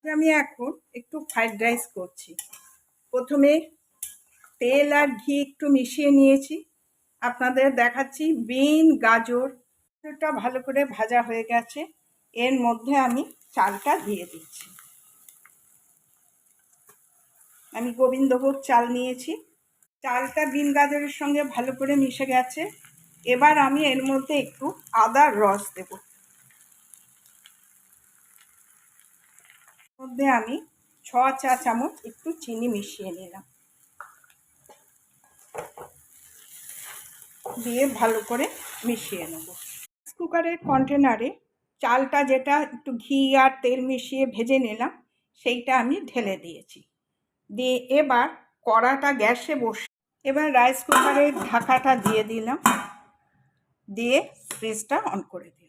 আমি এখন একটু ফ্রাইড রাইস করছি। প্রথমে তেল আর ঘি একটু মিশিয়ে নিয়েছি। আপনাদের দেখাচ্ছি বিন গাজরটা ভালো করে ভাজা হয়ে গেছে। এর মধ্যে আমি চালটা দিয়ে দিচ্ছি। আমি গোবিন্দভোগ চাল নিয়েছি। চালটা বিন গাজরের সঙ্গে ভালো করে মিশে গেছে। এবার আমি এর মধ্যে একটু আদার রস দেব। মধ্যে আমি 6 চা চামচ একটু চিনি মিশিয়ে নিলাম, দিয়ে ভালো করে মিশিয়ে নেব। কুকারের কন্টেনারে চালটা যেটা একটু ঘি আর তেল মিশিয়ে ভেজে নিলাম সেইটা আমি ঢেলে দিয়েছি। দিয়ে এবার কড়াটা গ্যাসে বসে এবার রাইস কুকারের ঢাকাটা দিয়ে দিলাম, দিয়ে ফ্রিজটা অন করে দিই।